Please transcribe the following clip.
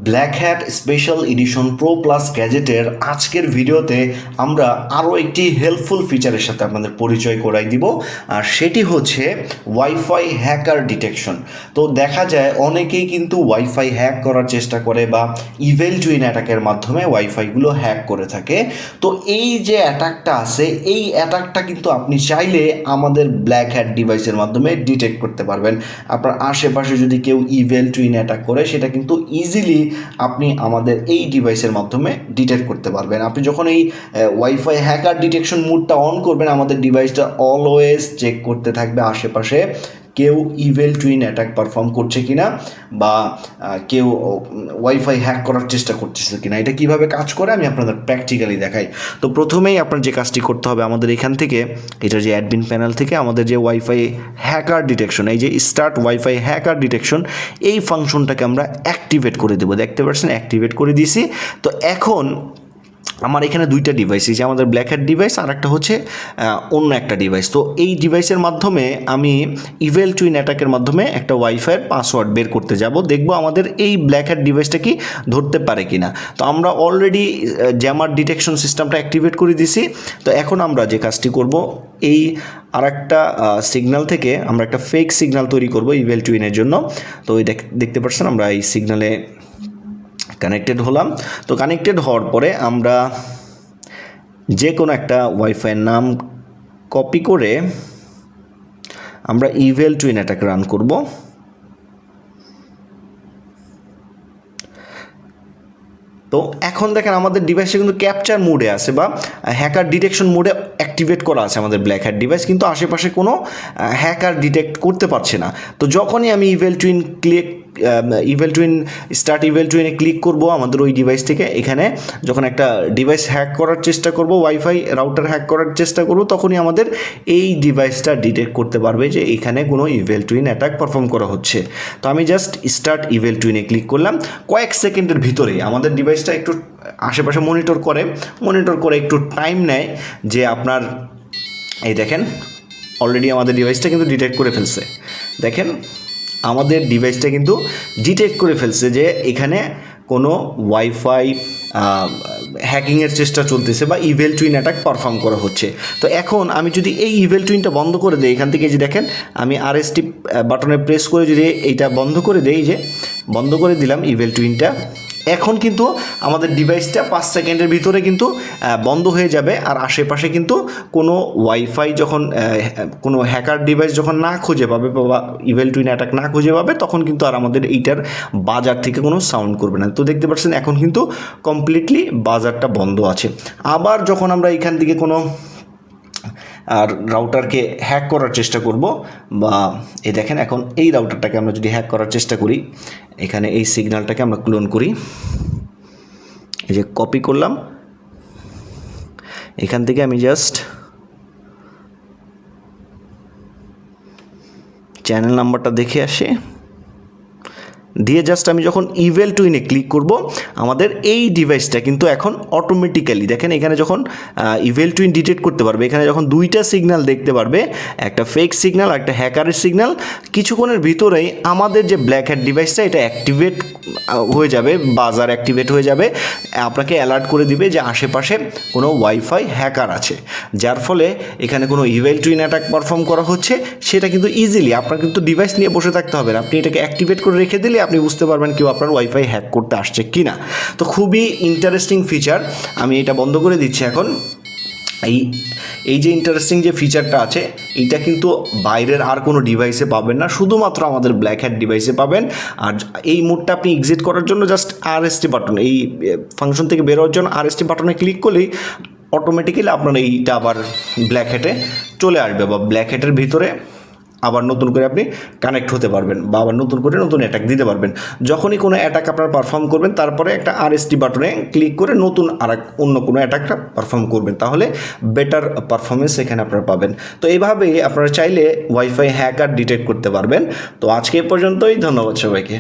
Black hat special edition pro plus গ্যাজেটের আজকের ভিডিওতে আমরা আরও একটি হেল্পফুল ফিচারের সাথে আপনাদের পরিচয় করাই দিব, আর সেটি হচ্ছে ওয়াইফাই হ্যাকার ডিটেকশন। তো দেখা যায় অনেকেই কিন্তু ওয়াইফাই হ্যাক করার চেষ্টা করে বা ইভেল টুইন অ্যাটাকের মাধ্যমে ওয়াইফাইগুলো হ্যাক করে থাকে। তো এই যে অ্যাটাকটা আছে, এই অ্যাটাকটা কিন্তু আপনি চাইলে আমাদের ব্ল্যাক হ্যাট ডিভাইসের মাধ্যমে ডিটেক্ট করতে পারবেন। আপনার আশেপাশে যদি কেউ ইভেল টুইন অ্যাটাক করে সেটা কিন্তু ইজিলি আপনি আমাদের এই ডিভাইসের মাধ্যমে ডিটেক্ট করতে পারবেন। আপনি যখন এই ওয়াইফাই হ্যাকার ডিটেকশন মোডটা অন করবেন, আমাদের ডিভাইসটা অলওয়েজ চেক করতে থাকবে আশেপাশে কেউ ইভেল টুইন অ্যাটাক পারফর্ম করছে কিনা বা কেউ ওয়াইফাই হ্যাক করার চেষ্টা করতেছে কিনা। এটা কিভাবে কাজ করে আমি আপনাদের প্র্যাকটিক্যালি দেখাই। তো প্রথমেই আপনার যে কাজটি করতে হবে, আমাদের এখান থেকে এটার যে অ্যাডমিন প্যানেল থেকে আমাদের যে ওয়াইফাই হ্যাকার ডিটেকশন, এই যে স্টার্ট ওয়াইফাই হ্যাকার ডিটেকশন, এই ফাংশনটাকে আমরা অ্যাক্টিভেট করে দেবো। দেখতে পাচ্ছেন অ্যাক্টিভেট করে দিয়েছি। তো এখন আমার এখানে দুইটা ডিভাইস, এই যে আমাদের ব্ল্যাক হ্যাট ডিভাইস আর একটা হচ্ছে অন্য একটা ডিভাইস। তো এই ডিভাইসের মাধ্যমে আমি ইভেল টুইন অ্যাটাকের মাধ্যমে একটা ওয়াইফাইয়ের পাসওয়ার্ড বের করতে যাব, দেখব আমাদের এই ব্ল্যাক হ্যাট ডিভাইসটা কি ধরতে পারে কিনা। তো আমরা অলরেডি জ্যামার ডিটেকশন সিস্টেমটা অ্যাক্টিভেট করে দিছি। তো এখন আমরা যে কাজটি করব, এই আর একটা সিগন্যাল থেকে আমরা একটা ফেক সিগন্যাল তৈরি করব ইভেল টুইনের জন্য। তো ওই দেখতে পাচ্ছেন আমরা এই সিগন্যালে কানেক্টেড হলাম। তো কানেক্টেড হওয়ার পরে আমরা যে কোনো একটা ওয়াইফাইয়ের নাম কপি করে আমরা ইভেল টুইন অ্যাটাক রান করব। তো এখন দেখেন আমাদের ডিভাইসটা কিন্তু ক্যাপচার মোডে আছে বা হ্যাকার ডিটেকশন মোডে অ্যাক্টিভেট করা আছে আমাদের ব্ল্যাক হ্যাট ডিভাইস, কিন্তু আশেপাশে কোনো হ্যাকার ডিটেক্ট করতে পারছে না। তো যখনই আমি ইভেল টুইন স্টার্ট ইভেল টুইনে ক্লিক করব আমাদের ওই ডিভাইস থেকে, এখানে যখন একটা ডিভাইস হ্যাক করার চেষ্টা করব, ওয়াইফাই রাউটার হ্যাক করার চেষ্টা করব, তখনই আমাদের এই ডিভাইসটা ডিটেক্ট করতে পারবে যে এখানে কোনো ইভেল টুইন অ্যাটাক পারফর্ম করা হচ্ছে। তো আমি জাস্ট স্টার্ট ইভেল টুইনে ক্লিক করলাম। কয়েক সেকেন্ডের ভিতরেই আমাদের ডিভাইসটা একটু আশেপাশে মনিটর করে একটু টাইম নেয় যে আপনার এই দেখেন অলরেডি আমাদের ডিভাইসটা কিন্তু ডিটেক্ট করে ফেলছে। দেখেন আমাদের ডিভাইসটা কিন্তু ডিটেক্ট করে ফেলছে যে এখানে কোনো ওয়াইফাই হ্যাকিংয়ের চেষ্টা চলতেছে বা ইভেল টুইন অ্যাটাক পারফর্ম করা হচ্ছে। তো এখন আমি যদি এই ইভেল টুইনটা বন্ধ করে দিই, এখান থেকে যে দেখেন আমি আরএসটি বাটনে প্রেস করে যদি এইটা বন্ধ করে দিই, যে বন্ধ করে দিলাম ইভেল টুইনটা, এখন কিন্তু আমাদের ডিভাইসটা 5 সেকেন্ডের ভিতরে কিন্তু বন্ধ হয়ে যাবে। আর আশেপাশে কিন্তু কোনো ওয়াইফাই যখন কোনো হ্যাকার ডিভাইস যখন না খুঁজে পাবে বা ইভেল টুইন অ্যাটাক না খুঁজে পাবে, তখন কিন্তু আর আমাদের এইটার বাজার থেকে কোনো সাউন্ড করবে না। তো দেখতে পাচ্ছেন এখন কিন্তু কমপ্লিটলি বাজারটা বন্ধ আছে। আবার যখন আমরা এখান থেকে কোনো আর রাউটারকে হ্যাক করার চেষ্টা করব, বা এই দেখেন এখন এই রাউটারটাকে আমরা যদি হ্যাক করার চেষ্টা করি, এখানে এই সিগন্যালটাকে আমরা ক্লোন করি, এই যে কপি করলাম, এখান থেকে আমি জাস্ট চ্যানেল নাম্বারটা দেখে আসি, দিয়ে জাস্ট আমি যখন ইভেল টুইনে ক্লিক করব, আমাদের এই ডিভাইসটা কিন্তু এখন অটোমেটিক্যালি দেখেন এখানে যখন ইভেল টুইন ডিটেক্ট করতে পারবে, এখানে যখন দুইটা সিগন্যাল দেখতে পারবে, একটা ফেক সিগন্যাল একটা হ্যাকারের সিগন্যাল, কিছুক্ষণের ভিতরেই আমাদের যে ব্ল্যাক হ্যাট ডিভাইসটা এটা অ্যাক্টিভেট হয়ে যাবে, বাজার অ্যাক্টিভেট হয়ে যাবে, আপনাকে অ্যালার্ট করে দিবে যে আশেপাশে কোনো ওয়াইফাই হ্যাকার আছে, যার ফলে এখানে কোনো ইভেল টুইন অ্যাটাক পারফর্ম করা হচ্ছে সেটা কিন্তু ইজিলি আপনার কিন্তু ডিভাইস নিয়ে বসে থাকতে হবে না, আপনি এটাকে অ্যাক্টিভেট করে রেখে দিলে আপনি বুঝতে পারবেন কেউ আপনার ওয়াইফাই হ্যাক করতে আসছে কি না। তো খুবই ইন্টারেস্টিং ফিচার। আমি এটা বন্ধ করে দিচ্ছি এখন। এই যে ইন্টারেস্টিং যে ফিচারটা আছে, এইটা কিন্তু বাইরের আর কোনো ডিভাইসে পাবেন না, শুধুমাত্র আমাদের ব্ল্যাক হ্যাট ডিভাইসে পাবেন। আর এই মোডটা আপনি এক্সিট করার জন্য জাস্ট আরএসটি বাটন, এই ফাংশন থেকে বেরোয়ার জন্য আরএসটি বাটনে ক্লিক করলেই অটোমেটিক্যালি আপনার এইটা আবার ব্ল্যাক হ্যাটে চলে আসবে, বা ব্ল্যাক হ্যাটের ভিতরে আবার নতুন করে আপনি কানেক্ট হতে পারবেন বা আবার নতুন করে নতুন অ্যাটাক দিতে পারবেন। যখনই কোনো অ্যাটাক আপনারা পারফর্ম করবেন, তারপরে একটা আরএসটি বাটনে ক্লিক করে নতুন অন্য কোনো অ্যাটাকটা পারফর্ম করবেন, তাহলে বেটার পারফরমেন্স এখানে আপনারা পাবেন। তো এইভাবেই আপনারা চাইলে ওয়াইফাই হ্যাকার ডিটেক্ট করতে পারবেন। তো আজকে এ পর্যন্তই, ধন্যবাদ সবাইকে।